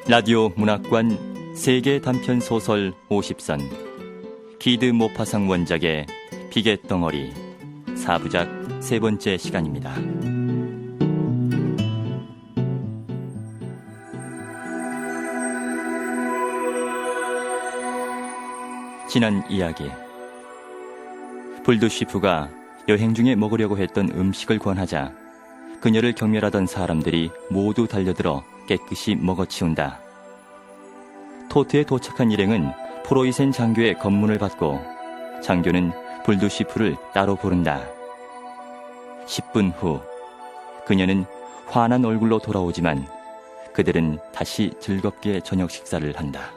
라디오 문학관 세계 단편 소설 50선 기드 모파상 원작의 비계덩어리 4부작 세 번째 시간입니다. 지난 이야기, 불두시프가 여행 중에 먹으려고 했던 음식을 권하자 그녀를 경멸하던 사람들이 모두 달려들어 깨끗이 먹어치운다. 토트에 도착한 일행은 프로이센 장교의 검문을 받고 장교는 불두시프를 따로 부른다. 10분 후 그녀는 환한 얼굴로 돌아오지만 그들은 다시 즐겁게 저녁 식사를 한다.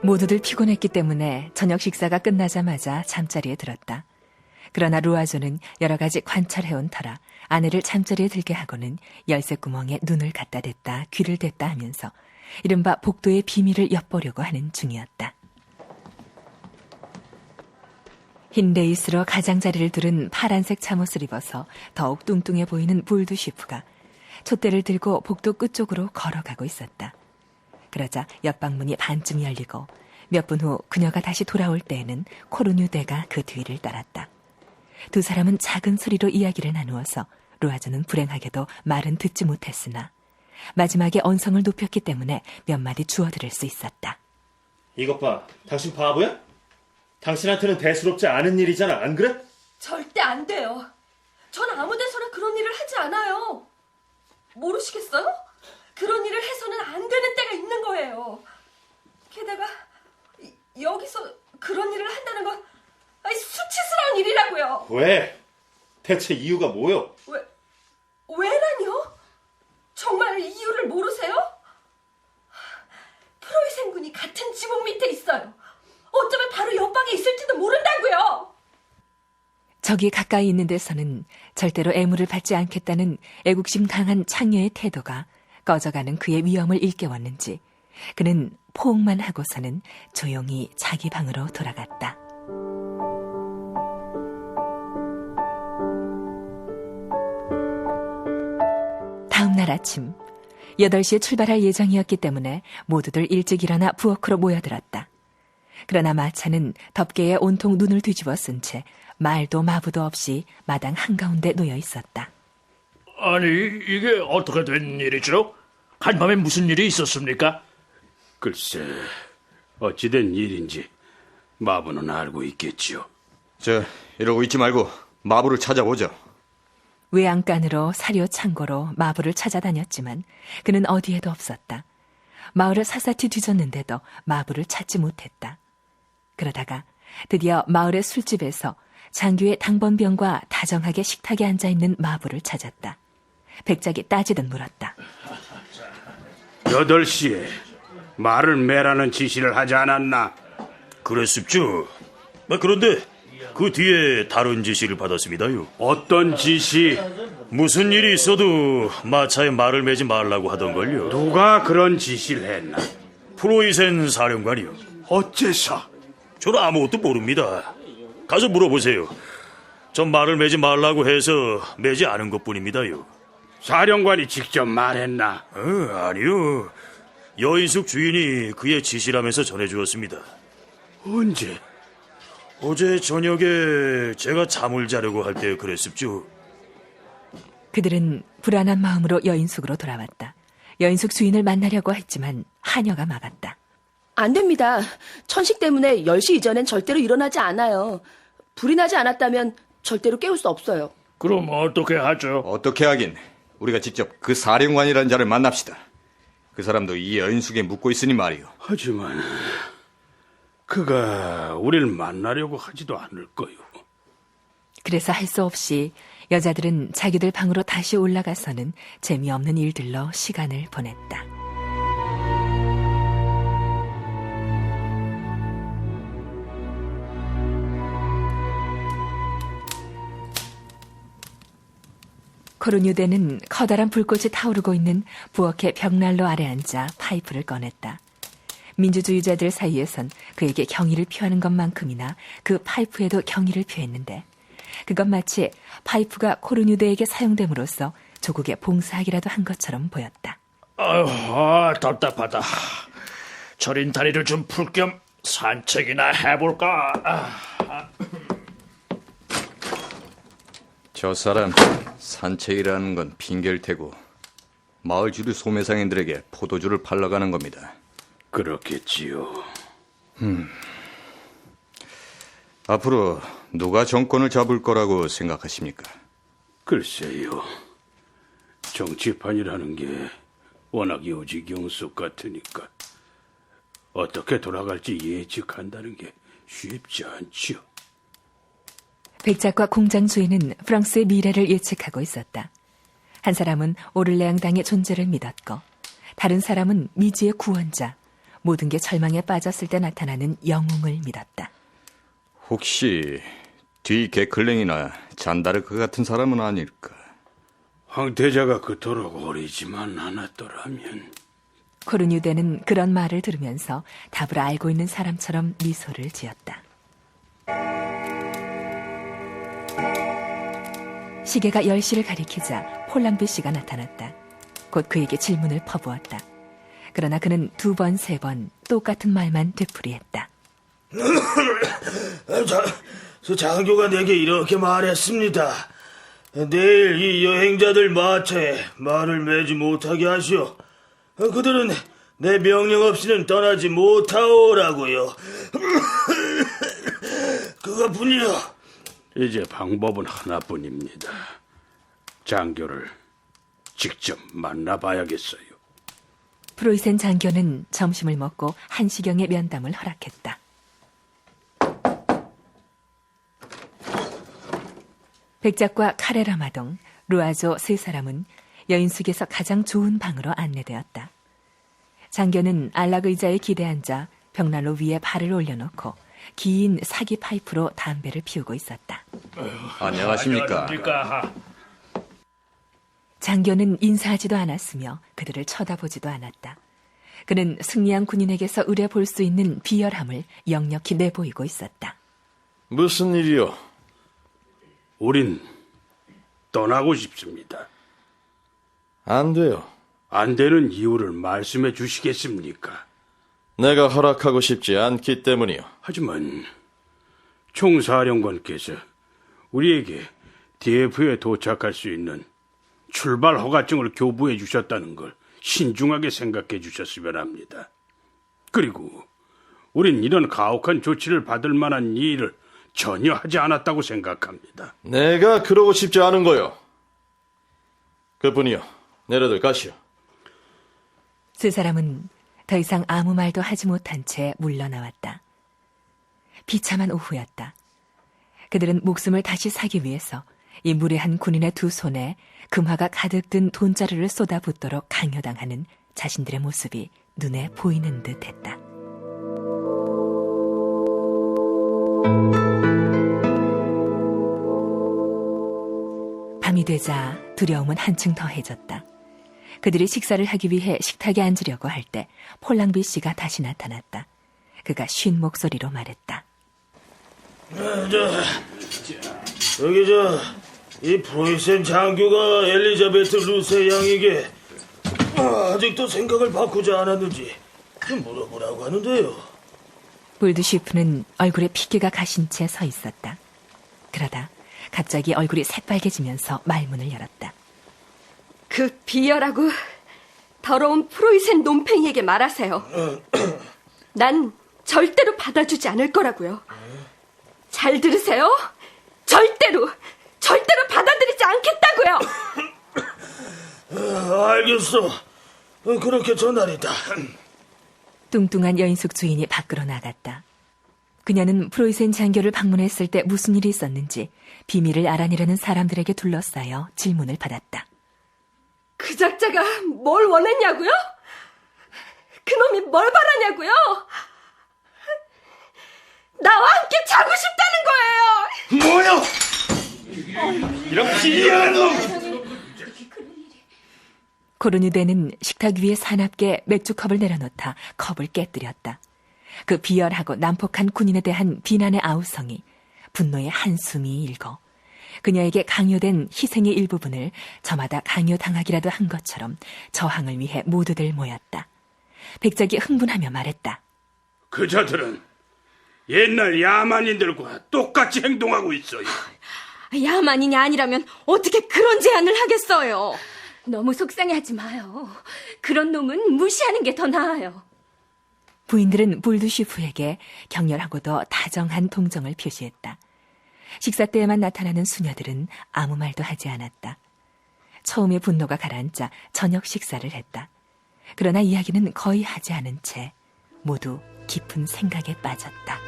모두들 피곤했기 때문에 저녁 식사가 끝나자마자 잠자리에 들었다. 그러나 루아조는 여러 가지 관찰해온 터라 아내를 잠자리에 들게 하고는 열쇠구멍에 눈을 갖다 댔다 귀를 댔다 하면서 이른바 복도의 비밀을 엿보려고 하는 중이었다. 흰 레이스로 가장자리를 두른 파란색 잠옷을 입어서 더욱 뚱뚱해 보이는 불두시프가 촛대를 들고 복도 끝쪽으로 걸어가고 있었다. 그러자 옆방문이 반쯤 열리고 몇 분 후 그녀가 다시 돌아올 때에는 코르뉴대가 그 뒤를 따랐다. 두 사람은 작은 소리로 이야기를 나누어서 루아조는 불행하게도 말은 듣지 못했으나 마지막에 언성을 높였기 때문에 몇 마디 주워들을 수 있었다. 이것 봐, 당신 바보야? 당신한테는 대수롭지 않은 일이잖아, 안 그래? 절대 안 돼요. 전 아무 데서나 그런 일을 하지 않아요. 모르시겠어요? 그런 일을 해서는 안 되는 때가 있는 거예요. 게다가 여기서 그런 일을 한다는 건 수치스러운 일이라고요. 왜? 대체 이유가 뭐요? 왜라뇨? 정말 이유를 모르세요? 프로이센 군이 같은 지붕 밑에 있어요. 어쩌면 바로 옆방에 있을지도 모른다고요. 저기 가까이 있는 데서는 절대로 애무를 받지 않겠다는 애국심 강한 창녀의 태도가 꺼져가는 그의 위험을 일깨웠는지 그는 포옹만 하고서는 조용히 자기 방으로 돌아갔다. 다음 날 아침 8시에 출발할 예정이었기 때문에 모두들 일찍 일어나 부엌으로 모여들었다. 그러나 마차는 덮개에 온통 눈을 뒤집어 쓴 채 말도 마부도 없이 마당 한가운데 놓여 있었다. 아니, 이게 어떻게 된 일이죠? 한밤에 무슨 일이 있었습니까? 글쎄, 어찌된 일인지 마부는 알고 있겠지요. 이러고 있지 말고 마부를 찾아보죠. 외양간으로 사료 창고로 마부를 찾아다녔지만 그는 어디에도 없었다. 마을을 샅샅이 뒤졌는데도 마부를 찾지 못했다. 그러다가 드디어 마을의 술집에서 장교의 당번병과 다정하게 식탁에 앉아있는 마부를 찾았다. 백작이 따지듯 물었다. 8시에 말을 매라는 지시를 하지 않았나? 그랬습죠. 그런데 그 뒤에 다른 지시를 받았습니다요. 어떤 지시? 무슨 일이 있어도 마차에 말을 매지 말라고 하던걸요. 누가 그런 지시를 했나? 프로이센 사령관이요. 어째서? 저는 아무것도 모릅니다. 가서 물어보세요. 전 말을 매지 말라고 해서 매지 않은 것뿐입니다요. 사령관이 직접 말했나? 아니요. 여인숙 주인이 그의 지시라면서 전해주었습니다. 언제? 어제 저녁에 제가 잠을 자려고 할 때 그랬습죠. 그들은 불안한 마음으로 여인숙으로 돌아왔다. 여인숙 주인을 만나려고 했지만 하녀가 막았다. 안 됩니다. 천식 때문에 10시 이전엔 절대로 일어나지 않아요. 불이 나지 않았다면 절대로 깨울 수 없어요. 그럼 어떻게 하죠? 어떻게 하긴, 우리가 직접 그 사령관이라는 자를 만납시다. 그 사람도 이 여인숙에 묻고 있으니 말이요. 하지만 그가 우릴 만나려고 하지도 않을 거요. 그래서 할 수 없이 여자들은 자기들 방으로 다시 올라가서는 재미없는 일들로 시간을 보냈다. 코르뉴대는 커다란 불꽃이 타오르고 있는 부엌의 벽난로 아래 앉아 파이프를 꺼냈다. 민주주의자들 사이에선 그에게 경의를 표하는 것만큼이나 그 파이프에도 경의를 표했는데 그건 마치 파이프가 코르뉴대에게 사용됨으로써 조국에 봉사하기라도 한 것처럼 보였다. 아유, 답답하다. 저린 다리를 좀 풀 겸 산책이나 해볼까? 저 사람 산책이라는 건 핑계일 테고 마을 주류 소매상인들에게 포도주를 팔러 가는 겁니다. 그렇겠지요. 앞으로 누가 정권을 잡을 거라고 생각하십니까? 글쎄요. 정치판이라는 게 워낙 요지경숙 같으니까 어떻게 돌아갈지 예측한다는 게 쉽지 않지요. 백작과 공장 주인은 프랑스의 미래를 예측하고 있었다. 한 사람은 오를레앙 당의 존재를 믿었고, 다른 사람은 미지의 구원자, 모든 게 절망에 빠졌을 때 나타나는 영웅을 믿었다. 혹시 뒤 게클랭이나 잔다르크 같은 사람은 아닐까? 황태자가 그토록 어리지만 않았더라면. 코르뉴대는 그런 말을 들으면서 답을 알고 있는 사람처럼 미소를 지었다. 시계가 10시를 가리키자 폴랑비 씨가 나타났다. 곧 그에게 질문을 퍼부었다. 그러나 그는 2번, 3번 똑같은 말만 되풀이했다. 장교가 내게 이렇게 말했습니다. 내일 이 여행자들 마차에 말을 매지 못하게 하시오. 그들은 내 명령 없이는 떠나지 못하오라고요. 그것뿐이요. 이제 방법은 하나뿐입니다. 장교를 직접 만나봐야겠어요. 프로이센 장교는 점심을 먹고 한시경의 면담을 허락했다. 백작과 카레라 마동, 루아조 3사람은 여인숙에서 가장 좋은 방으로 안내되었다. 장교는 안락 의자에 기대앉아 벽난로 위에 발을 올려놓고 긴 사기 파이프로 담배를 피우고 있었다. 안녕하십니까? 장교는 인사하지도 않았으며 그들을 쳐다보지도 않았다. 그는 승리한 군인에게서 의뢰볼 수 있는 비열함을 역력히 내보이고 있었다. 무슨 일이요? 우린 떠나고 싶습니다. 안 돼요. 안 되는 이유를 말씀해 주시겠습니까? 내가 허락하고 싶지 않기 때문이요. 하지만 총사령관께서 우리에게 DF에 도착할 수 있는 출발 허가증을 교부해 주셨다는 걸 신중하게 생각해 주셨으면 합니다. 그리고 우린 이런 가혹한 조치를 받을 만한 일을 전혀 하지 않았다고 생각합니다. 내가 그러고 싶지 않은 거요. 그뿐이요. 내려들 가시오. 3사람은 더 이상 아무 말도 하지 못한 채 물러나왔다. 비참한 오후였다. 그들은 목숨을 다시 사기 위해서 이 무례한 군인의 2 손에 금화가 가득 든 돈자루를 쏟아붓도록 강요당하는 자신들의 모습이 눈에 보이는 듯했다. 밤이 되자 두려움은 한층 더해졌다. 그들이 식사를 하기 위해 식탁에 앉으려고 할 때 폴랑비 씨가 다시 나타났다. 그가 쉰 목소리로 말했다. 이 프로이센 장교가 엘리자베트 루세 양에게 아직도 생각을 바꾸지 않았는지 물어보라고 하는데요. 볼드쉬프는 얼굴에 핏기가 가신 채 서 있었다. 그러다 갑자기 얼굴이 새빨개지면서 말문을 열었다. 그 비열하고 더러운 프로이센 놈팽이에게 말하세요. 난 절대로 받아주지 않을 거라고요. 잘 들으세요. 절대로 받아들이지 않겠다고요. 알겠어. 그렇게 전하리다. 뚱뚱한 여인숙 주인이 밖으로 나갔다. 그녀는 프로이센 장교를 방문했을 때 무슨 일이 있었는지 비밀을 알아내려는 사람들에게 둘러싸여 질문을 받았다. 그 작자가 뭘 원했냐고요? 그놈이 뭘 바라냐고요? 나와 함께 자고 싶다는 거예요. 뭐야? 이런 비열한 놈! 코르뉴대는 식탁 위에 사납게 맥주컵을 내려놓다 컵을 깨뜨렸다. 그 비열하고 난폭한 군인에 대한 비난의 아우성이 분노의 한숨이 일고 그녀에게 강요된 희생의 일부분을 저마다 강요당하기라도 한 것처럼 저항을 위해 모두들 모였다. 백작이 흥분하며 말했다. 그 자들은 옛날 야만인들과 똑같이 행동하고 있어요. 야만인이 아니라면 어떻게 그런 제안을 하겠어요? 너무 속상해하지 마요. 그런 놈은 무시하는 게 더 나아요. 부인들은 볼드슈프에게 격렬하고도 다정한 동정을 표시했다. 식사 때에만 나타나는 수녀들은 아무 말도 하지 않았다. 처음에 분노가 가라앉자 저녁 식사를 했다. 그러나 이야기는 거의 하지 않은 채 모두 깊은 생각에 빠졌다.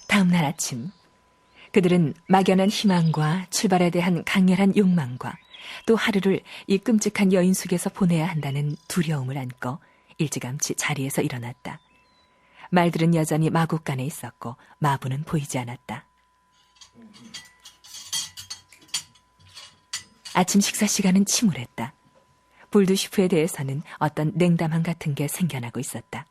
다음 날 아침, 그들은 막연한 희망과 출발에 대한 강렬한 욕망과 또 하루를 이 끔찍한 여인숙에서 보내야 한다는 두려움을 안고 일찌감치 자리에서 일어났다. 말들은 여전히 마국간에 있었고 마부는 보이지 않았다. 아침 식사 시간은 침울했다. 볼드슈프에 대해서는 어떤 냉담함 같은 게 생겨나고 있었다.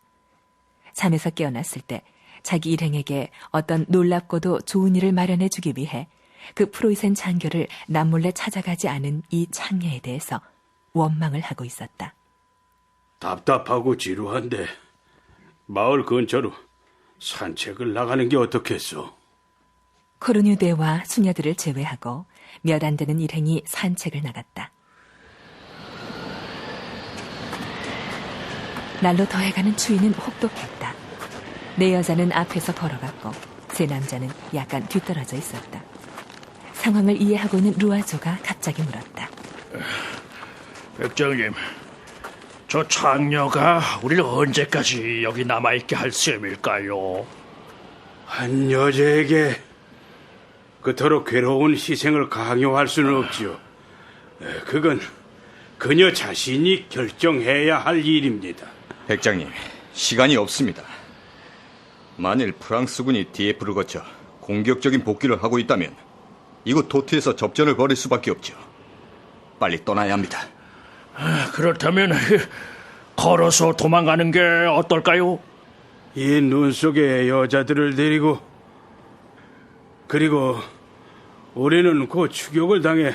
잠에서 깨어났을 때 자기 일행에게 어떤 놀랍고도 좋은 일을 마련해 주기 위해 그 프로이센 장교를 남몰래 찾아가지 않은 이 창녀에 대해서 원망을 하고 있었다. 답답하고 지루한데 마을 근처로 산책을 나가는 게 어떻겠소? 코르뉴대와 수녀들을 제외하고 몇 안 되는 일행이 산책을 나갔다. 날로 더해가는 추위는 혹독했다. 네 여자는 앞에서 걸어갔고 세 남자는 약간 뒤떨어져 있었다. 상황을 이해하고 있는 루아조가 갑자기 물었다. 백장님, 저 창녀가 우리를 언제까지 여기 남아있게 할 셈일까요? 한 여자에게 그토록 괴로운 희생을 강요할 수는 없지요. 그건 그녀 자신이 결정해야 할 일입니다. 백장님, 시간이 없습니다. 만일 프랑스군이 디에프를 거쳐 공격적인 복귀를 하고 있다면 이곳 도트에서 접전을 벌일 수밖에 없죠. 빨리 떠나야 합니다. 그렇다면 걸어서 도망가는 게 어떨까요? 이 눈 속에 여자들을 데리고 그리고 우리는 곧 추격을 당해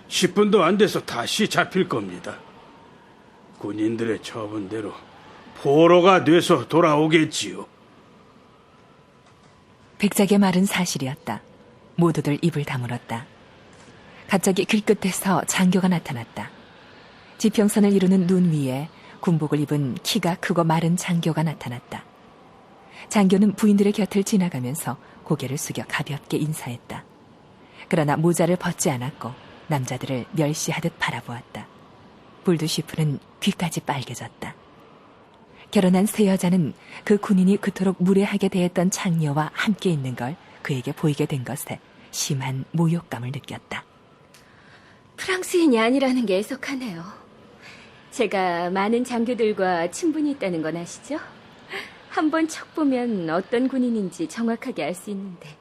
10분도 안 돼서 다시 잡힐 겁니다. 군인들의 처분대로 포로가 돼서 돌아오겠지요. 백작의 말은 사실이었다. 모두들 입을 다물었다. 갑자기 길끝에서 장교가 나타났다. 지평선을 이루는 눈 위에 군복을 입은 키가 크고 마른 장교가 나타났다. 장교는 부인들의 곁을 지나가면서 고개를 숙여 가볍게 인사했다. 그러나 모자를 벗지 않았고 남자들을 멸시하듯 바라보았다. 볼드슈프는 귀까지 빨개졌다. 결혼한 세 여자는 그 군인이 그토록 무례하게 대했던 창녀와 함께 있는 걸 그에게 보이게 된 것에 심한 모욕감을 느꼈다. 프랑스인이 아니라는 게 애석하네요. 제가 많은 장교들과 친분이 있다는 건 아시죠? 한번 척 보면 어떤 군인인지 정확하게 알 수 있는데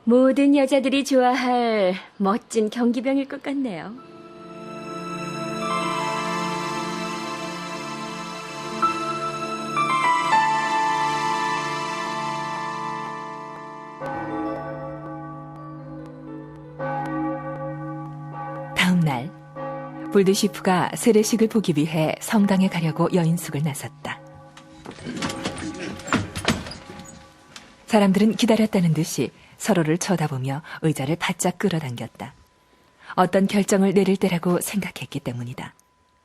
모든 여자들이 좋아할 멋진 경기병일 것 같네요. 다음 날 볼드슈프가 세례식을 보기 위해 성당에 가려고 여인숙을 나섰다. 사람들은 기다렸다는 듯이 서로를 쳐다보며 의자를 바짝 끌어당겼다. 어떤 결정을 내릴 때라고 생각했기 때문이다.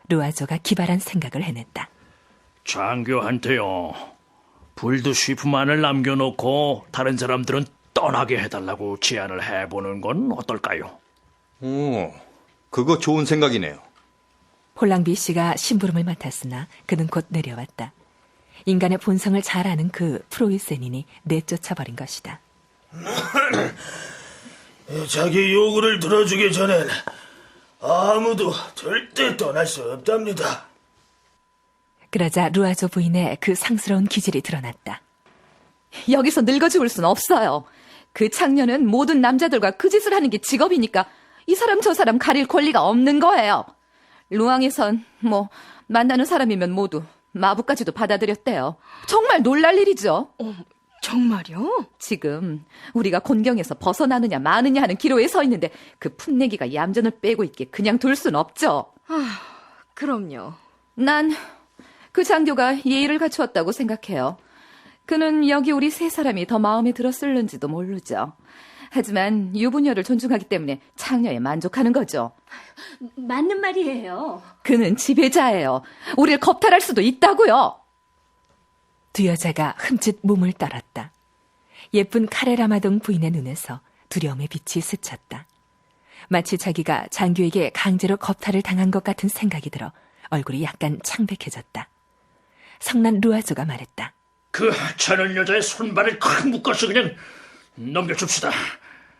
루아조가 기발한 생각을 해냈다. 장교한테요, 볼드슈프만을 남겨놓고 다른 사람들은 떠나게 해달라고 제안을 해보는 건 어떨까요? 오, 그거 좋은 생각이네요. 폴랑비 씨가 심부름을 맡았으나 그는 곧 내려왔다. 인간의 본성을 잘 아는 그 프로이센인이 내쫓아버린 것이다. 자기 요구를 들어주기 전엔 아무도 절대 떠날 수 없답니다. 그러자 루아조 부인의 그 상스러운 기질이 드러났다. 여기서 늙어 죽을 순 없어요. 그 창녀는 모든 남자들과 그 짓을 하는 게 직업이니까 이 사람 저 사람 가릴 권리가 없는 거예요. 루앙에선 만나는 사람이면 모두 마부까지도 받아들였대요. 정말 놀랄 일이죠. 정말요? 지금 우리가 곤경에서 벗어나느냐 마느냐 하는 기로에 서 있는데 그 풋내기가 얌전을 빼고 있게 그냥 둘 순 없죠. 그럼요. 난 그 장교가 예의를 갖추었다고 생각해요. 그는 여기 우리 세 사람이 더 마음에 들었을는지도 모르죠. 하지만 유부녀를 존중하기 때문에 창녀에 만족하는 거죠. 맞는 말이에요. 그는 지배자예요. 우릴 겁탈할 수도 있다고요. 두 여자가 흠칫 몸을 떨었다. 예쁜 카레라마동 부인의 눈에서 두려움의 빛이 스쳤다. 마치 자기가 장교에게 강제로 겁탈을 당한 것 같은 생각이 들어 얼굴이 약간 창백해졌다. 성난 루아조가 말했다. 그 하찮은 여자의 손발을 콱 묶어서 그냥 넘겨줍시다.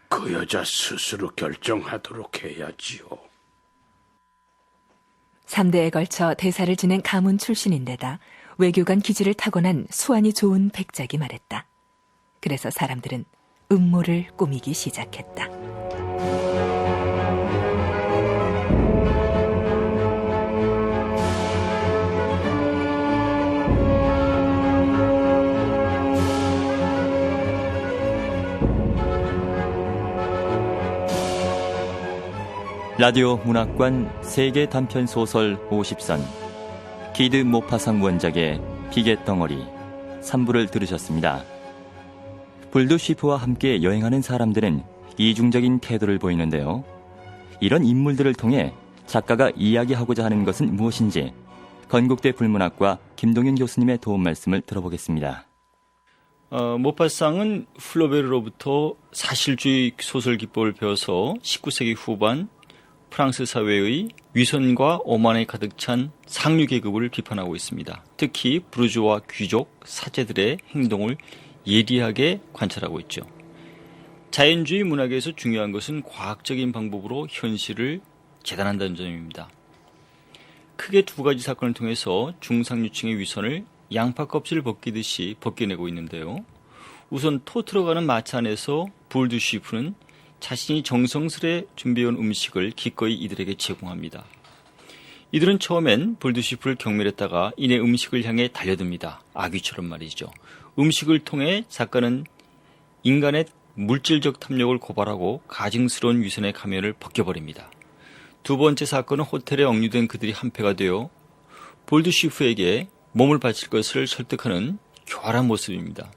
그 여자 스스로 결정하도록 해야지요. 3대에 걸쳐 대사를 지낸 가문 출신인데다 외교관 기질을 타고난 수완이 좋은 백작이 말했다. 그래서 사람들은 음모를 꾸미기 시작했다. 라디오 문학관 세계 단편 소설 50선 기드 모파상 원작의 비계 덩어리 3부를 들으셨습니다. 불드 쉬프와 함께 여행하는 사람들은 이중적인 태도를 보이는데요. 이런 인물들을 통해 작가가 이야기하고자 하는 것은 무엇인지 건국대 불문학과 김동윤 교수님의 도움 말씀을 들어보겠습니다. 모파상은 플로베르로부터 사실주의 소설 기법을 배워서 19세기 후반 프랑스 사회의 위선과 오만에 가득 찬 상류 계급을 비판하고 있습니다. 특히 부르주아 귀족, 사제들의 행동을 예리하게 관찰하고 있죠. 자연주의 문학에서 중요한 것은 과학적인 방법으로 현실을 재단한다는 점입니다. 크게 두 가지 사건을 통해서 중상류층의 위선을 양파 껍질을 벗기듯이 벗겨내고 있는데요. 우선 토트로 마차 안에서 불드 쉬프는 자신이 정성스레 준비해온 음식을 기꺼이 이들에게 제공합니다. 이들은 처음엔 불드쉬프를 경멸했다가 이내 음식을 향해 달려듭니다. 아귀처럼 말이죠. 음식을 통해 작가는 인간의 물질적 탐욕을 고발하고 가증스러운 위선의 가면을 벗겨버립니다. 두 번째 사건은 호텔에 억류된 그들이 한패가 되어 불드쉬프에게 몸을 바칠 것을 설득하는 교활한 모습입니다.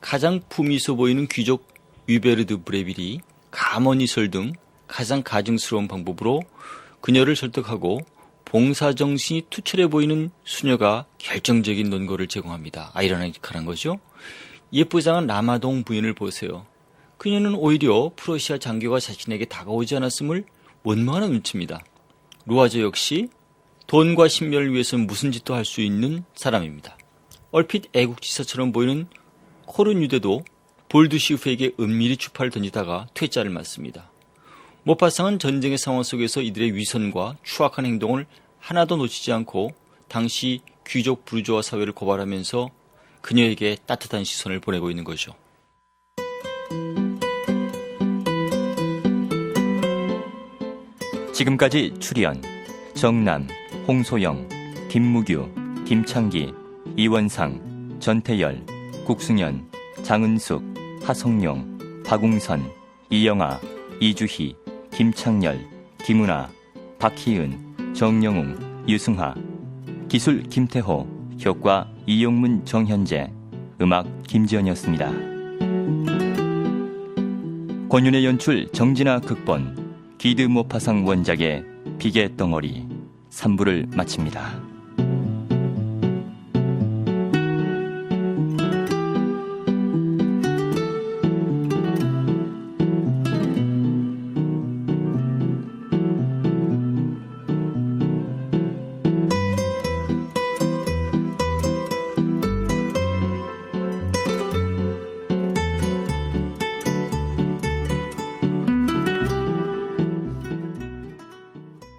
가장 품위 있어 보이는 귀족 위베르드 브레빌이 감언이설 등 가장 가증스러운 방법으로 그녀를 설득하고 봉사정신이 투철해 보이는 수녀가 결정적인 논거를 제공합니다. 아이러니컬한 거죠. 예쁘장한 라마동 부인을 보세요. 그녀는 오히려 프러시아 장교가 자신에게 다가오지 않았음을 원망하는 눈치입니다. 루아조 역시 돈과 신멸을 위해서 무슨 짓도 할 수 있는 사람입니다. 얼핏 애국지사처럼 보이는 코른 유대도 볼드쉬프에게 은밀히 추파를 던지다가 퇴짜를 맞습니다. 모파상은 전쟁의 상황 속에서 이들의 위선과 추악한 행동을 하나도 놓치지 않고 당시 귀족 부르주아 사회를 고발하면서 그녀에게 따뜻한 시선을 보내고 있는 거죠. 지금까지 출연 정남, 홍소영, 김무규, 김창기, 이원상, 전태열, 국승현, 장은숙, 하성룡, 박웅선, 이영아, 이주희, 김창열, 김은아, 박희은, 정영웅, 유승하, 기술 김태호, 효과 이용문, 정현재, 음악 김지연이었습니다. 권윤의 연출, 정진아 극본, 기드 모파상 원작의 비계 덩어리 3부를 마칩니다.